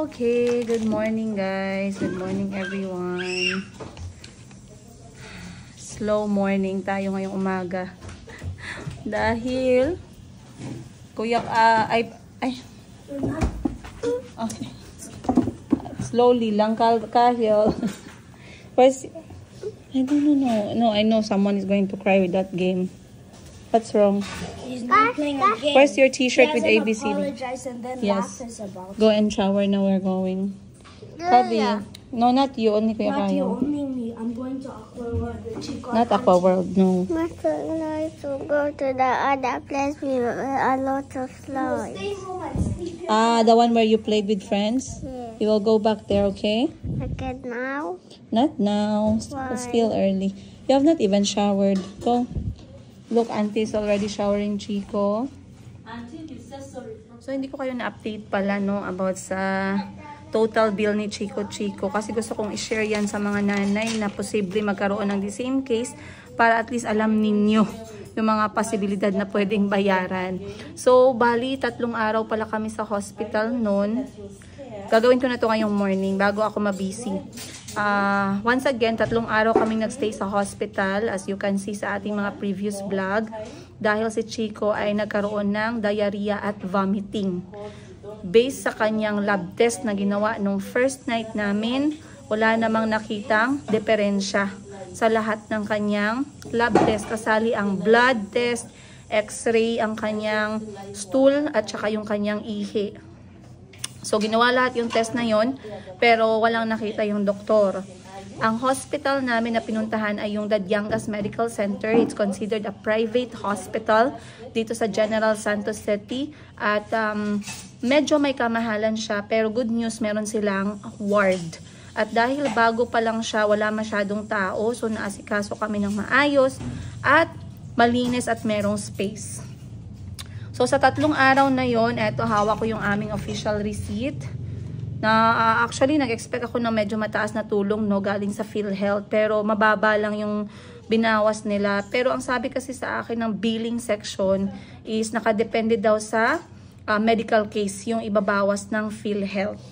Okay, good morning guys. Good morning everyone. Slow morning tayo ngayong umaga. Dahil kuya okay. Slowly lang kahil. First, I don't know. No, I know someone is going to cry with that game. What's wrong? He's not playing a game. Where's your t-shirt with ABCD? Apologize and then yes. about Go and shower now. We're going. Kabi. No, not you. Only Kuya Not you, Kyle. only me. I'm going to Aquaworld with Chico. Not Aquaworld, no. But nice to go to the other place with a lot of slides. Stay home and sleep. Ah, the one where you played with friends? Yeah. You will go back there, okay? Okay, now? Not now. Why? It's still early. You have not even showered. Go. Look, Auntie's already showering Chico. So, hindi ko kayo na-update pala, no, about sa total bill ni Chico. Kasi gusto kong i-share yan sa mga nanay na posible magkaroon ng the same case para at least alam ninyo yung mga posibilidad na pwedeng bayaran. So, bali, 3 araw pala kami sa hospital noon. Gagawin ko na to ngayong morning bago ako mabisi. Once again, 3 araw kaming nagstay sa hospital, as you can see sa ating mga previous vlog, dahil si Chico ay nagkaroon ng diarrhea at vomiting. Based sa kanyang lab test na ginawa nung first night namin, wala namang nakitang diferensya sa lahat ng kanyang lab test. Kasali ang blood test, x-ray, ang kanyang stool, at saka yung kanyang ihi. So, ginawa lahat yung test na yon, pero walang nakita yung doktor. Ang hospital namin na pinuntahan ay yung Dadyangas Medical Center. It's considered a private hospital dito sa General Santos City. At medyo may kamahalan siya, pero good news, meron silang ward. At dahil bago pa lang siya, wala masyadong tao. So, naasikaso kami ng maayos at malinis at merong space. So, sa 3 araw na yon, eto, hawak ko yung aming official receipt. Na actually, nag-expect ako ng medyo mataas na tulong, no, galing sa PhilHealth. Pero mababa lang yung binawas nila. Pero ang sabi kasi sa akin ng billing section is nakadepende daw sa medical case yung ibabawas ng PhilHealth.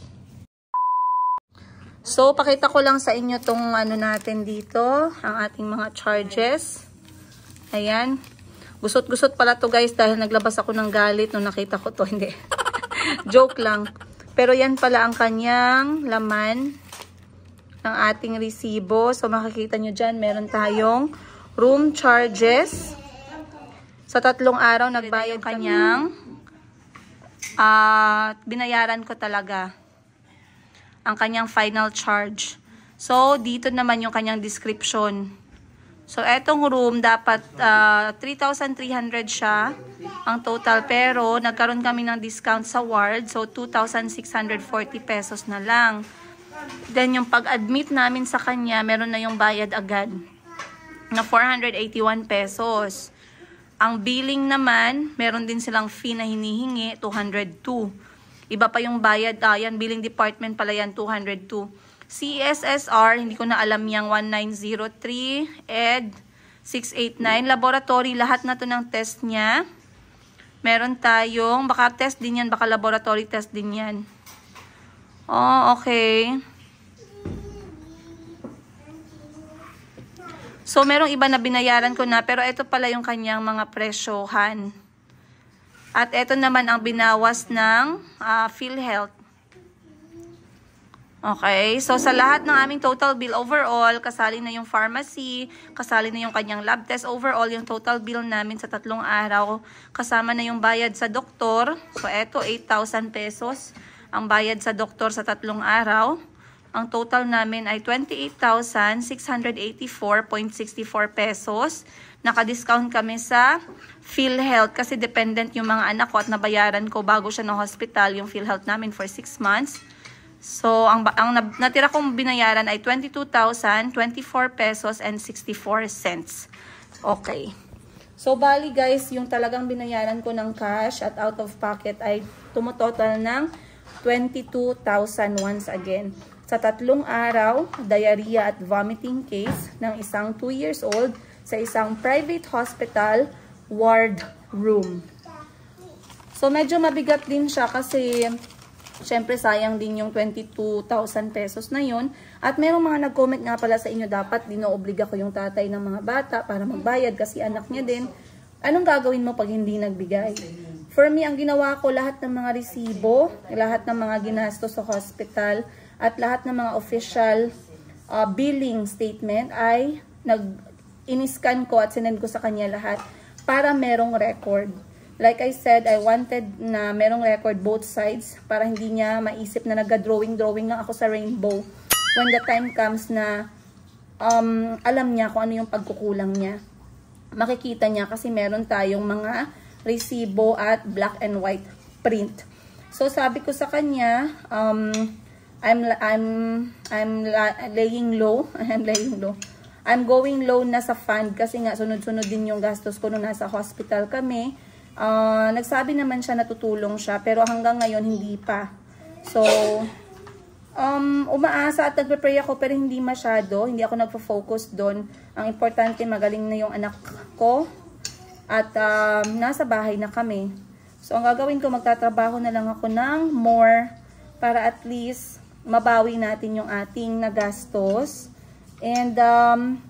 So, pakita ko lang sa inyo tong ano natin dito, ang ating mga charges. Ayan. Gusot-gusot pala to guys dahil naglabas ako ng galit nung nakita ko to. Hindi. Joke lang. Pero yan pala ang kanyang laman ng ating resibo. So makikita nyo dyan, meron tayong room charges. Sa 3 araw nagbayad kanyang binayaran ko talaga ang kanyang final charge. So dito naman yung kanyang description. So, etong room, dapat 3,300 siya ang total. Pero, nagkaroon kami ng discount sa ward. So, 2,640 pesos na lang. Then, yung pag-admit namin sa kanya, meron na yung bayad agad na 481 pesos. Ang billing naman, meron din silang fee na hinihingi, 202. Iba pa yung bayad, yan, billing department pala yan, 202. CSSR, hindi ko na alam yung 1903, ED 689, laboratory, lahat na to ng test niya. Meron tayong, baka test din yan, baka laboratory test din yan. Oh, okay. So, merong iba na binayaran ko na, pero ito pala yung kanyang mga presyohan. At ito naman ang binawas ng PhilHealth. Okay, so sa lahat ng aming total bill overall, kasali na yung pharmacy, kasali na yung kanyang lab test, overall yung total bill namin sa 3 araw, kasama na yung bayad sa doktor. So eto, 8,000 pesos ang bayad sa doktor sa 3 araw. Ang total namin ay 28,684.64 pesos. Naka-discount kami sa PhilHealth kasi dependent yung mga anak ko at nabayaran ko bago siya ng hospital yung PhilHealth namin for 6 months. So, ang natira kong binayaran ay 22,024 pesos and 64 cents. Okay. So, bali guys, yung talagang binayaran ko ng cash at out of pocket ay tumutotal ng 22,000 once again. Sa 3 araw, diarrhea at vomiting case ng isang 2 years old sa isang private hospital ward room. So, medyo mabigat din siya kasi Syempre, sayang din yung 22,000 pesos na yun. At merong mga nag-comment nga pala sa inyo, dapat dinoobliga ko yung tatay ng mga bata para magbayad kasi anak niya din. Anong gagawin mo pag hindi nagbigay? For me, ang ginawa ko, lahat ng mga resibo, lahat ng mga ginastos sa hospital, at lahat ng mga official billing statement ay in-scan ko at sinend ko sa kanya lahat para merong record. Like I said, I wanted na merong record both sides para hindi niya maisip na nag-drawing lang ako sa rainbow. When the time comes na alam niya kung ano yung pagkukulang niya. Makikita niya kasi meron tayong mga resibo at black and white print. So sabi ko sa kanya, I'm laying low. I'm going low na sa fund kasi nga sunod-sunod din yung gastos ko nung nasa hospital kami. Nagsabi naman siya na tutulong siya pero hanggang ngayon hindi pa. So, umaasa at nagpe-pray ako pero hindi masyado. Hindi ako nagpo-focus doon. Ang importante magaling na yung anak ko at nasa bahay na kami. So, ang gagawin ko, magtatrabaho na lang ako ng more para at least mabawi natin yung ating nagastos. And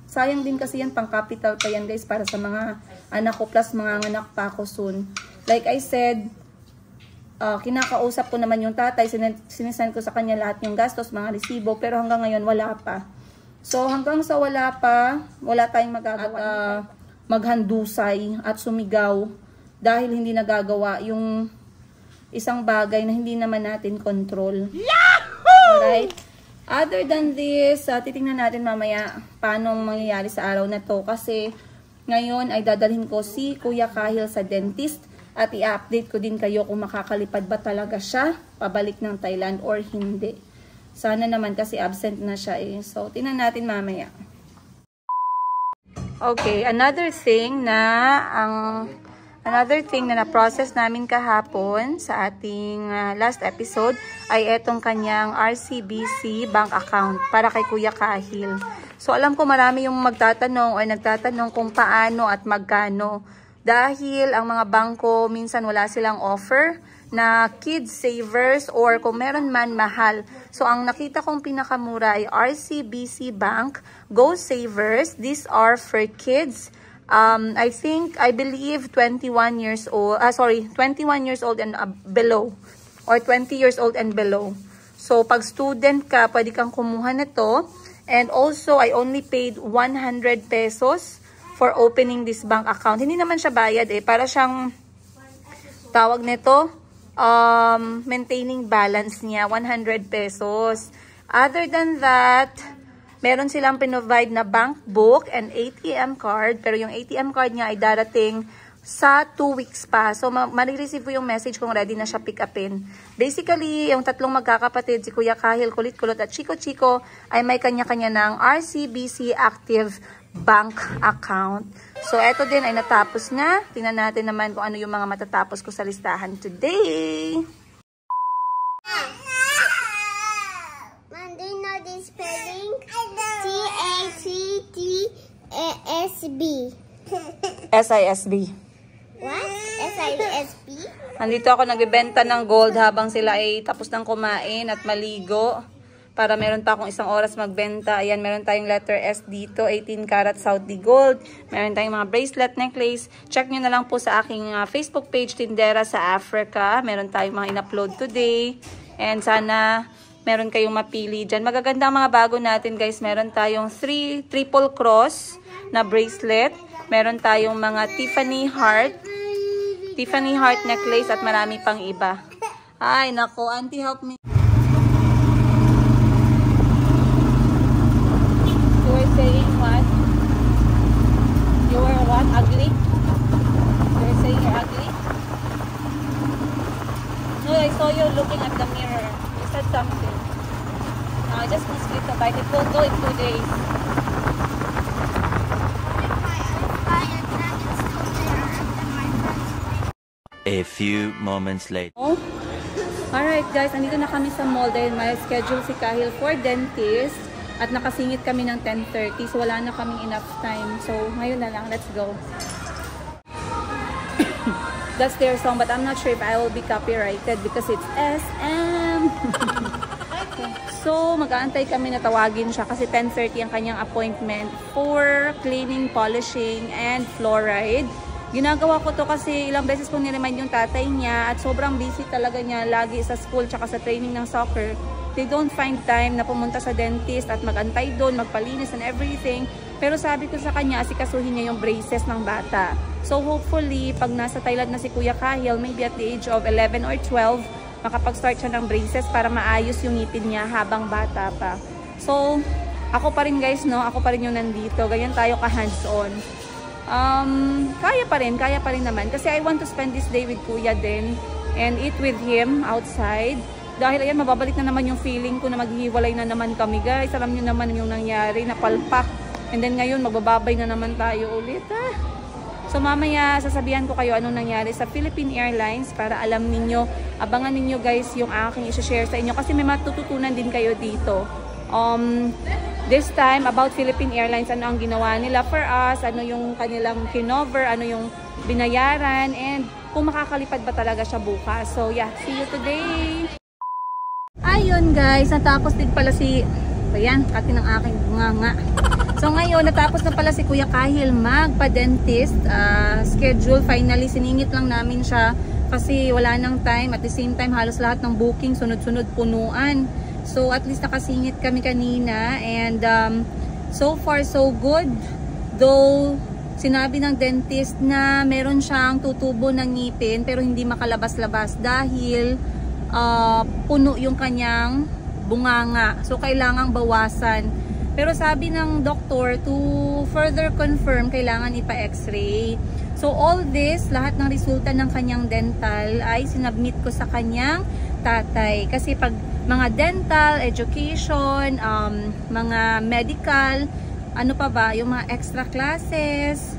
sayang din kasi yan, pang capital pa yan guys para sa mga anak ko plus mga anak pa ako soon. Like I said, kinakausap ko naman yung tatay, sinisend ko sa kanya lahat yung gastos, mga resibo, pero hanggang ngayon wala pa. So hanggang sa wala pa, wala tayong magagawa at maghandusay at sumigaw dahil hindi nagagawa yung isang bagay na hindi naman natin control. Yahoo! Alright? Other than this, titingnan natin mamaya paano mangyayari sa araw na to. Kasi ngayon ay dadalhin ko si Kuya Kahil sa dentist at i-update ko din kayo kung makakalipad ba talaga siya pabalik ng Thailand or hindi. Sana naman kasi absent na siya eh. So, tingnan natin mamaya. Okay, another thing na na-process namin kahapon sa ating last episode ay etong kanyang RCBC bank account para kay Kuya Kahil. So alam ko marami yung magtatanong o nagtatanong kung paano at magkano. Dahil ang mga bangko minsan wala silang offer na kids savers or kung meron man mahal. So ang nakita kong pinakamura ay RCBC Bank Go Savers. These are for kids. I believe 21 years old, 21 years old and below, or 20 years old and below. So, pag student ka, pwede kang kumuha nito. And also, I only paid 100 pesos for opening this bank account. Hindi naman siya bayad eh, para siyang tawag nito, maintaining balance niya, 100 pesos. Other than that, meron silang pinovide na bank book and ATM card. Pero yung ATM card niya ay darating sa 2 weeks pa. So, marireceive ko yung message kung ready na siya pick upin. Basically, yung tatlong magkakapatid, si Kuya Kahil, Kulit Kulot at Chico Chico, ay may kanya-kanya ng RCBC Active Bank Account. So, eto din ay natapos na. Tingnan natin naman kung ano yung mga matatapos ko sa listahan today. Spelling T-A-T-T-A-S-B. SISB. What? S-I-S-B? Nandito ako nagbebenta ng gold habang sila ay tapos ng kumain at maligo. Para meron pa akong 1 oras magbenta. Ayan, meron tayong letter S dito, 18 karat Saudi gold. Meron tayong mga bracelet, necklace. Check nyo na lang po sa aking Facebook page, Tindera sa Africa. Meron tayong mga in-upload today. And sana meron kayong mapili dyan. Magaganda ang mga bago natin guys. Meron tayong triple cross na bracelet. Meron tayong mga Tiffany heart necklace at marami pang iba. Ay, nako. Auntie, help me. You were saying what? You were what? Ugly? You were saying you're ugly? No, I saw you looking at the mirror. You said something. No, just mosquito bite. It will go in 2 days. A few moments later. Alright guys, andito na kami sa mall dahil may schedule si Kahil for dentist at nakasingit kami ng 10:30 so wala na kaming enough time. So ngayon na lang, let's go. That's their song but I'm not sure if I will be copyrighted because it's SM. So, mag-aantay kami na tawagin siya kasi 10:30 ang kanyang appointment for cleaning, polishing, and fluoride. Ginagawa ko to kasi ilang beses ko niremind yung tatay niya at sobrang busy talaga niya lagi sa school tsaka sa training ng soccer. They don't find time na pumunta sa dentist at mag-antay doon, magpalinis and everything. Pero sabi ko sa kanya, asikasuhin niya yung braces ng bata. So hopefully, pag nasa Thailand na si Kuya Kahil, maybe at the age of 11 or 12, makapag-start siya ng braces para maayos yung ngipin niya habang bata pa. So, ako pa rin guys, no? Ako pa rin yung nandito. Ganyan tayo ka-hands-on. Kaya pa rin naman. Kasi I want to spend this day with Kuya din and eat with him outside. Dahil ayan, mababalik na naman yung feeling ko na maghihiwalay na naman kami guys. Alam nyo naman yung nangyari, napalpak. And then ngayon, magbababay na naman tayo ulit. So mamaya, sasabihan ko kayo anong nangyari sa Philippine Airlines para alam ninyo, abangan ninyo guys yung aking i-share sa inyo. Kasi may matututunan din kayo dito. This time, about Philippine Airlines, ano ang ginawa nila for us, ano yung kanilang kinover, ano yung binayaran, and kung makakalipad ba talaga siya bukas. So yeah, see you today! Ayun guys, natapos din pala si, ayan, kati ng aking bunganga. So ngayon, natapos na pala si Kuya Kahil magpa-dentist schedule. Finally, siningit lang namin siya kasi wala nang time. At the same time, halos lahat ng booking, sunod-sunod punuan. So at least nakasingit kami kanina and so far so good. Though sinabi ng dentist na meron siyang tutubo ng ngipin pero hindi makalabas-labas dahil puno yung kanyang bunganga. So kailangang bawasan. Pero sabi ng doktor, to further confirm, kailangan ipa-x-ray. So all this, lahat ng resulta ng kanyang dental ay sinubmit ko sa kanyang tatay. Kasi pag mga dental, education, mga medical, ano pa ba, yung mga extra classes,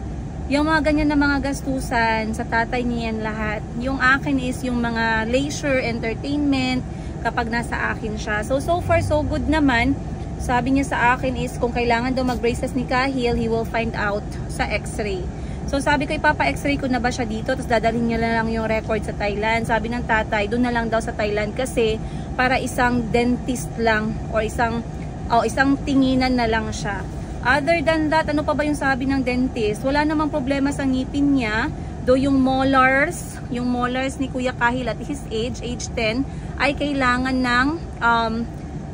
yung mga ganyan na mga gastusan, sa tatay niya yan lahat. Yung akin is yung mga leisure, entertainment, kapag nasa akin siya. So far so good naman. Sabi niya sa akin is kung kailangan daw mag-braces ni Kahil, he will find out sa x-ray. So sabi ko, ipapa-x-ray ko na ba siya dito? Tapos dadalhin niya lang yung record sa Thailand. Sabi ng tatay, doon na lang daw sa Thailand kasi para isang dentist lang or isang tinginan na lang siya. Other than that, ano pa ba yung sabi ng dentist? Wala namang problema sa ngipin niya. Though yung molars ni Kuya Kahil at his age 10, ay kailangan ng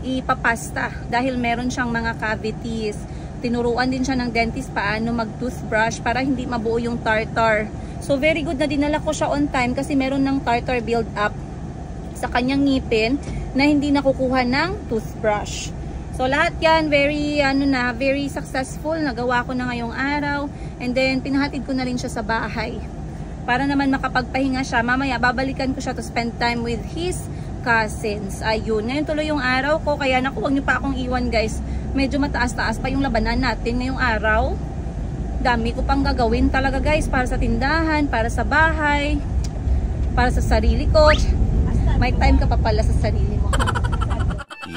ipapasta dahil meron siyang mga cavities. Tinuruan din siya ng dentist paano mag-toothbrush para hindi mabuo yung tartar. So very good na dinala ko siya on time kasi meron ng tartar build up sa kanyang ngipin na hindi nakukuha ng toothbrush. So lahat yan very successful. Nagawa ko na ngayong araw and then pinahatid ko na rin siya sa bahay para naman makapagpahinga siya. Mamaya babalikan ko siya to spend time with his cousins. Ayun, ngayon tuloy yung araw ko kaya naku, huwag niyo pa akong iwan guys. Medyo mataas-taas pa yung labanan natin ngayong araw. Dami ko pang gagawin talaga guys para sa tindahan, para sa bahay, para sa sarili ko. May time ka pa pala sa sarili mo.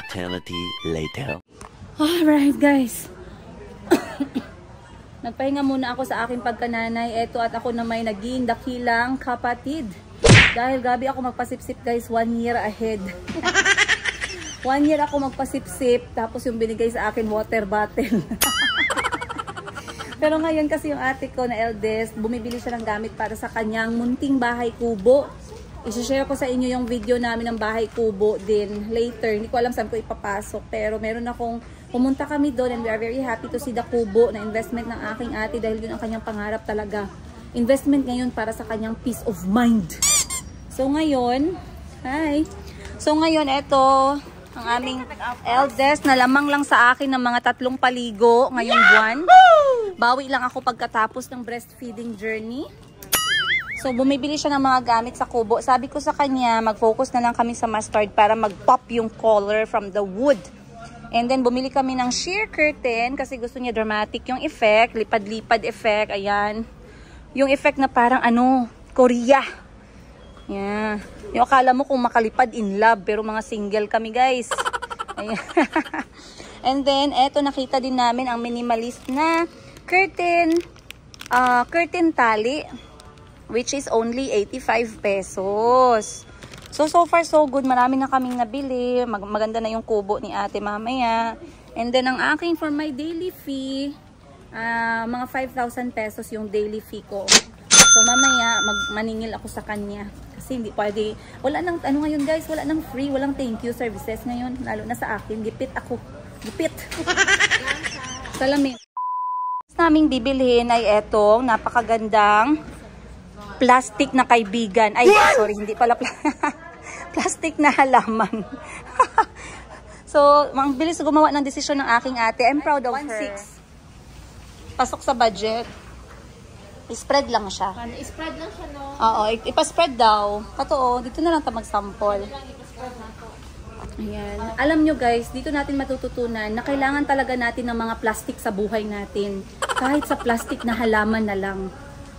Eternity later. Alright guys. Nagpahinga muna ako sa aking pagkananay. Eto at ako na may naging dakilang kapatid. Dahil gabi ako magpasipsip guys, 1 year ahead. 1 year ako magpasipsip, tapos yung binigay sa akin water bottle. Pero ngayon kasi yung ate ko na eldest, bumibili siya ng gamit para sa kanyang munting bahay kubo. I-share ko sa inyo yung video namin ng bahay kubo din later. Hindi ko alam saan ko ipapasok, pero meron akong pumunta kami doon and we are very happy to see the kubo na investment ng aking ate dahil yun ang kanyang pangarap talaga. Investment ngayon para sa kanyang peace of mind. So ngayon, eto ang aming eldest na lamang lang sa akin ng mga 3 paligo ngayong buwan. Bawi lang ako pagkatapos ng breastfeeding journey. So bumibili siya ng mga gamit sa kubo. Sabi ko sa kanya, mag-focus na lang kami sa mustard para mag-pop yung color from the wood. And then bumili kami ng sheer curtain kasi gusto niya dramatic yung effect, lipad-lipad effect, ayan. Yung effect na parang Korea. Yeah. Yung akala mo kung makalipad in love, pero mga single kami guys. Ayan. And then, eto nakita din namin ang minimalist na curtain tali, which is only 85 pesos. So far so good. Marami na kaming nabili. Maganda na yung kubo ni ate mamaya. And then ang aking for my daily fee, mga 5,000 pesos yung daily fee ko. So mamaya maningil ako sa kanya. Kasi hindi pwede. Wala nang, ano ngayon guys, wala nang free, walang thank you services ngayon. Lalo na sa akin. Gipit ako. Gipit. Salamin. Naming bibilhin ay etong napakagandang plastic na kaibigan. Ay, sorry, hindi pala plastic na halaman. So, ang bilis gumawa ng desisyon ng aking ate. I'm proud of her. 1.6. Pasok sa budget. I-spread lang siya. I-spread lang siya, no? Oo, ipa-spread daw. Totoo, dito na lang tayo mag-sample. Ayan. Alam nyo guys, dito natin matututunan na kailangan talaga natin ng mga plastic sa buhay natin. Kahit sa plastic na halaman na lang.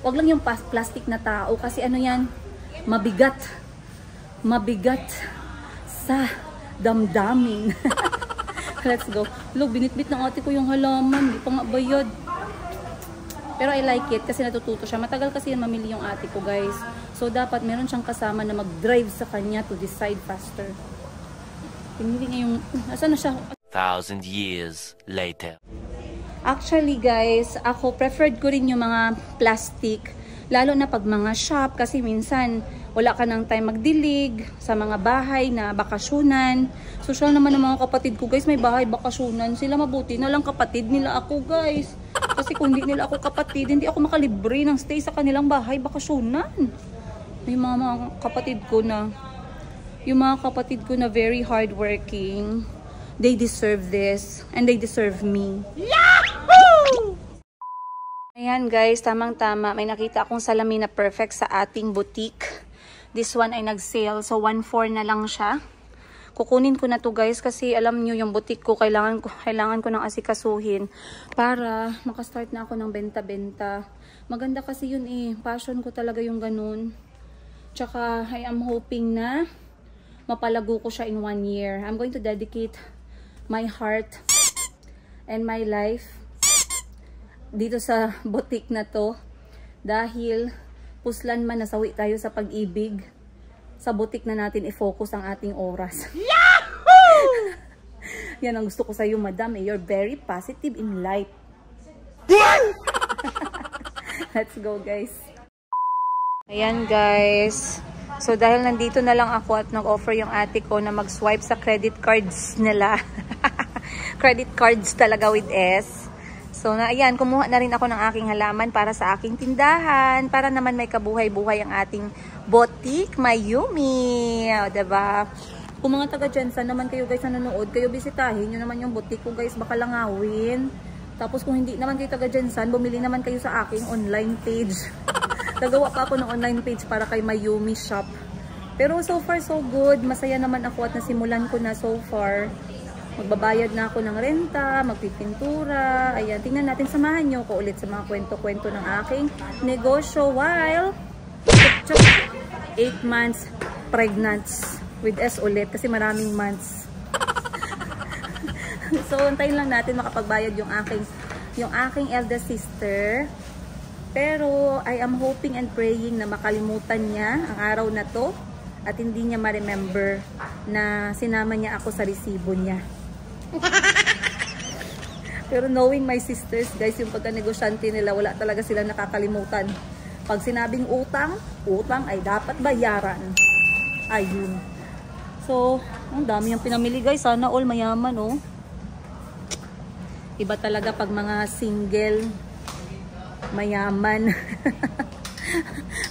Huwag lang yung plastic na tao kasi ano yan, mabigat. Mabigat sa damdamin. Let's go. Look, binitbit ng ate ko yung halaman. Hindi pa nga bayad. Pero I like it kasi natututo siya. Matagal kasi yan mamili yung ate ko guys. So dapat meron siyang kasama na mag-drive sa kanya to decide faster. Pinili niya yung... Asan na siya? 1,000 years later. Actually guys, ako preferred ko rin yung mga plastic. Lalo na pag mga shop kasi minsan wala ka ng time magdilig sa mga bahay na bakasyonan. Social naman ng mga kapatid ko guys, may bahay bakasyonan. Sila mabuti na lang kapatid nila ako guys. Kasi kung hindi nila ako kapatid, hindi ako makalibre ng stay sa kanilang bahay bakasyonan. May mga kapatid ko na... Yung mga kapatid ko na very hardworking, they deserve this and they deserve me. Yahoo! Ayan guys, tamang-tama. May nakita akong salamin na perfect sa ating boutique. This one ay nag-sale, so 1.4 na lang siya. Kukunin ko na to guys kasi alam nyo yung boutique ko, kailangan ko nang asikasuhin para makastart na ako ng benta-benta. Maganda kasi yun eh. Passion ko talaga yung ganun. Tsaka I am hoping na mapalago ko siya in 1 year. I'm going to dedicate my heart and my life dito sa boutique na to. Dahil puslan man nasawi tayo sa pag-ibig, sa boutique na natin i-focus ang ating oras. Yahoo! Yan ang gusto ko sa iyo, madam. You're very positive in life. Let's go guys. Ayan guys. So, dahil nandito na lang ako at nag-offer yung ate ko na mag-swipe sa credit cards nila. Credit cards talaga with S. So, ayan, kumuha na rin ako ng aking halaman para sa aking tindahan. Para naman may kabuhay-buhay ang ating boutique, Mayumi. O, diba? Kung mga taga-Jensen naman kayo guys na nanonood, kayo bisitahin nyo naman yung boutique ko guys, baka langawin. Tapos kung hindi naman kayo taga-Jensen, bumili naman kayo sa aking online page. Nagawa pa ako ng online page para kay Mayumi Shop. Pero so far so good. Masaya naman ako at nasimulan ko na so far. Magbabayad na ako ng renta, magpipintura. Ayan, tingnan natin, samahan nyo ko ulit sa mga kwento-kwento ng aking negosyo while 8 months pregnant with S ulit kasi maraming months. So, antayin lang natin makapagbayad yung aking eldest sister. Pero I am hoping and praying na makalimutan niya ang araw na to at hindi niya ma-remember na sinama niya ako sa resibo niya. Pero knowing my sisters, guys, yung pagka-negosyante nila, wala talaga sila nakakalimutan. Pag sinabing utang, utang ay dapat bayaran. Ayun. So, ang dami yung pinamili guys. Sana all mayaman, oh. Iba talaga pag mga single mayaman.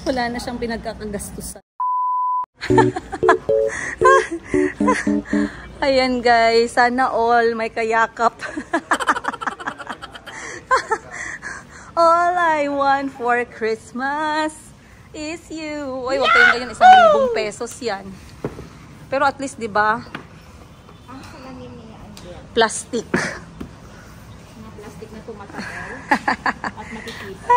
Wala na siyang pinagkakagastusan. Ayan guys, sana all may kayakap. All I want for Christmas is you. Uy, wag kayong ganyan, 1,000 pesos yan. Pero at least, di ba? Plastic. Plastic na tumatagal at makikita.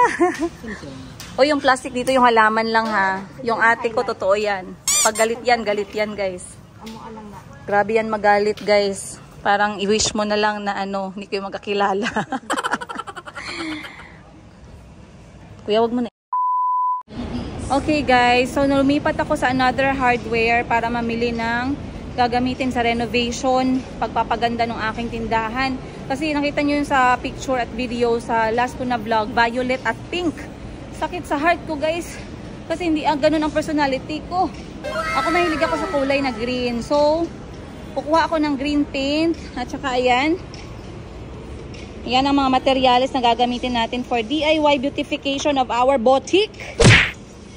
O yung plastic dito, yung halaman lang ha. Yung ate ko, totoo yan. Pag galit yan guys. Grabe yan magalit guys. Parang i-wish mo na lang na ano, hindi kayo magkakilala. Kuya, wag mo na. Okay guys, so lumipat ako sa another hardware para mamili ng gagamitin sa renovation, pagpapaganda ng aking tindahan. Kasi nakita nyo yun sa picture at video sa last ko na vlog, violet at pink. Sakit sa heart ko guys, kasi hindi ganun ang personality ko. Ako mahilig ako sa kulay na green. So, kukuha ako ng green paint at saka ayan. Yan ang mga materyales na gagamitin natin for DIY beautification of our boutique.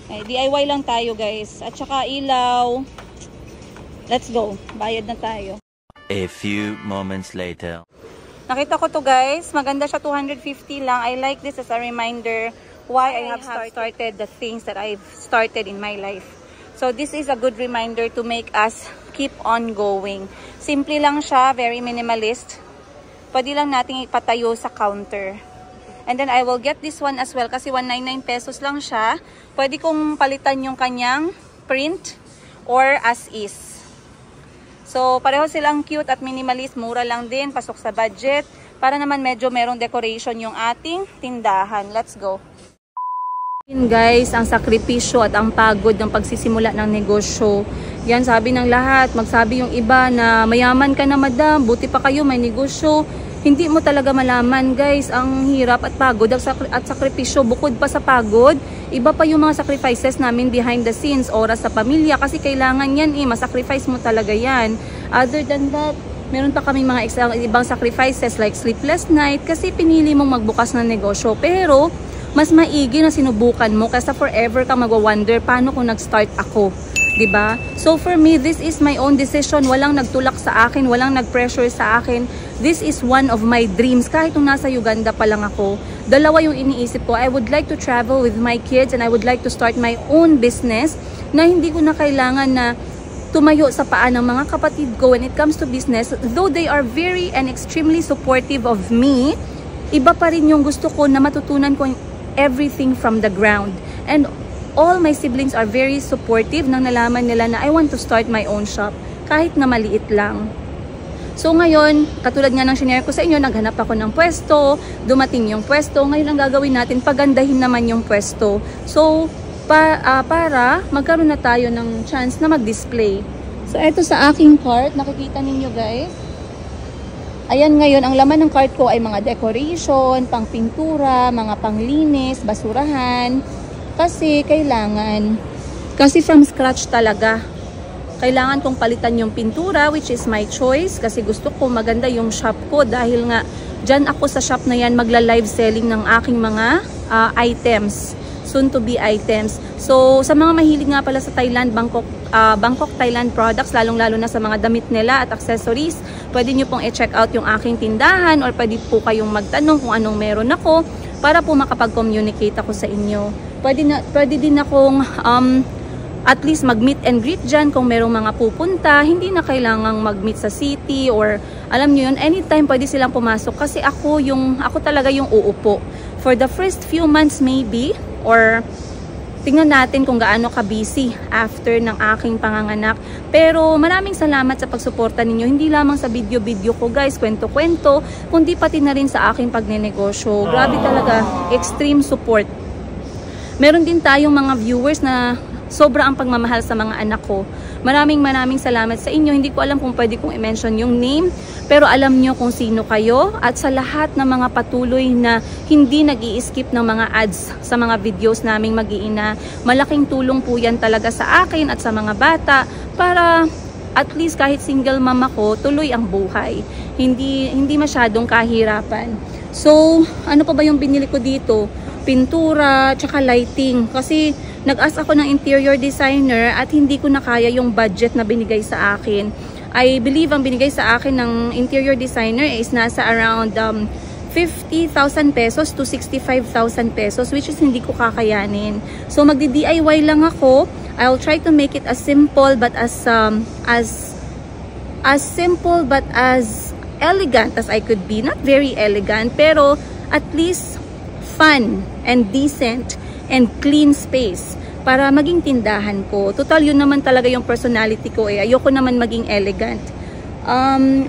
Ay, DIY lang tayo guys. At saka ilaw. Let's go. Bayad na tayo. A few moments later. Nakita ko to guys. Maganda siya, 250 lang. I like this as a reminder why I have started the things that I've started in my life. So this is a good reminder to make us keep on going. Simple lang siya, very minimalist. Pwede lang nating ipatayo sa counter. And then I will get this one as well kasi 199 pesos lang siya. Pwede kong palitan yung kanyang print or as is. So pareho silang cute at minimalist, mura lang din, pasok sa budget. Para naman medyo merong decoration yung ating tindahan. Let's go. Guys, ang sakripisyo at ang pagod ng pagsisimula ng negosyo. Yan, sabi ng lahat. Magsabi yung iba na mayaman ka na madam, buti pa kayo may negosyo. Hindi mo talaga malaman guys, ang hirap at pagod at sakripisyo. Bukod pa sa pagod, iba pa yung mga sacrifices namin behind the scenes, oras sa pamilya, kasi kailangan yan masacrifice mo talaga yan. Other than that, meron pa kami mga ibang sacrifices like sleepless night kasi pinili mong magbukas ng negosyo. Pero mas maigi na sinubukan mo kasi forever ka magwa-wonder paano kung nag-start ako. Diba? So for me, this is my own decision. Walang nagtulak sa akin, walang nag-pressure sa akin. This is one of my dreams. Kahit nung nasa Uganda pa lang ako, dalawa yung iniisip ko. I would like to travel with my kids and I would like to start my own business na hindi ko na kailangan na tumayo sa paa ng mga kapatid ko when it comes to business. Though they are very and extremely supportive of me, iba pa rin yung gusto ko na matutunan ko everything from the ground. And all my siblings are very supportive nang nalaman nila na I want to start my own shop kahit na maliit lang. So ngayon, katulad nga ng shinare ko sa inyo, naghanap ako ng pwesto, dumating yung pwesto. Ngayon ang gagawin natin, pagandahin naman yung pwesto. So para magkaroon na tayo ng chance na mag-display. So eto sa aking cart, nakikita ninyo guys. Ayan, ngayon ang laman ng cart ko ay mga decoration, pang pintura, mga panglinis, basurahan. Kasi kailangan, kasi from scratch talaga, kailangan kong palitan yung pintura, which is my choice kasi gusto ko maganda yung shop ko dahil nga dyan ako sa shop na yan magla-live selling ng aking mga items, soon to be items. So sa mga mahilig nga pala sa Thailand, Bangkok Thailand products, lalong lalo na sa mga damit nila at accessories, pwede nyo pong i-check out yung aking tindahan or pwede po kayong magtanong kung anong meron ako para po makapag-communicate ako sa inyo. Pwede din akong at least mag-meet and greet dyan kung merong mga pupunta. Hindi na kailangang mag-meet sa city or alam nyo yun, anytime pwede silang pumasok kasi ako talaga yung uupo. For the first few months maybe, or tingnan natin kung gaano ka-busy after ng aking panganganak. Pero maraming salamat sa pagsuporta ninyo. Hindi lamang sa video-video ko guys, kwento-kwento, kundi pati na rin sa aking pagnenegosyo. Grabe talaga, extreme support. Meron din tayong mga viewers na sobra ang pagmamahal sa mga anak ko. Maraming salamat sa inyo. Hindi ko alam kung pwede kong i-mention yung name, pero alam nyo kung sino kayo. At sa lahat ng mga patuloy na hindi nag-i-skip ng mga ads sa mga videos naming mag-iina, malaking tulong po yan talaga sa akin at sa mga bata para at least kahit single mom ako, tuloy ang buhay. Hindi masyadong kahirapan. So, ano pa ba yung binili ko dito? Pintura, tsaka lighting. Kasi nag-ask ako ng interior designer at hindi ko na kaya yung budget na binigay sa akin. I believe ang binigay sa akin ng interior designer is nasa around 50,000 pesos to 65,000 pesos, which is hindi ko kakayanin. So magdi-DIY lang ako. I'll try to make it as simple but as simple but as elegant as I could be. Not very elegant, pero at least fun and decent and clean space para maging tindahan ko. Total, yun naman talaga yung personality ko eh. Ayoko naman maging elegant.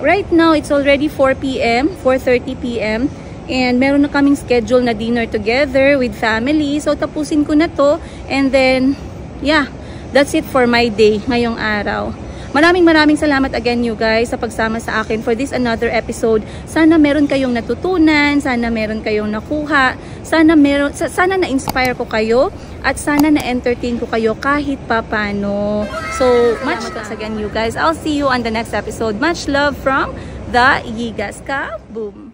Right now, it's already 4 p.m., 4:30 p.m. And meron na kaming schedule na dinner together with family. So tapusin ko na to. And then, yeah, that's it for my day ngayong araw. Maraming salamat again you guys sa pagsama sa akin for this another episode. Sana meron kayong natutunan, sana meron kayong nakuha, sana na-inspire ko kayo, at sana na-entertain ko kayo kahit papano. So, much thanks again you guys. I'll see you on the next episode. Much love from the Yigas Ka Boom.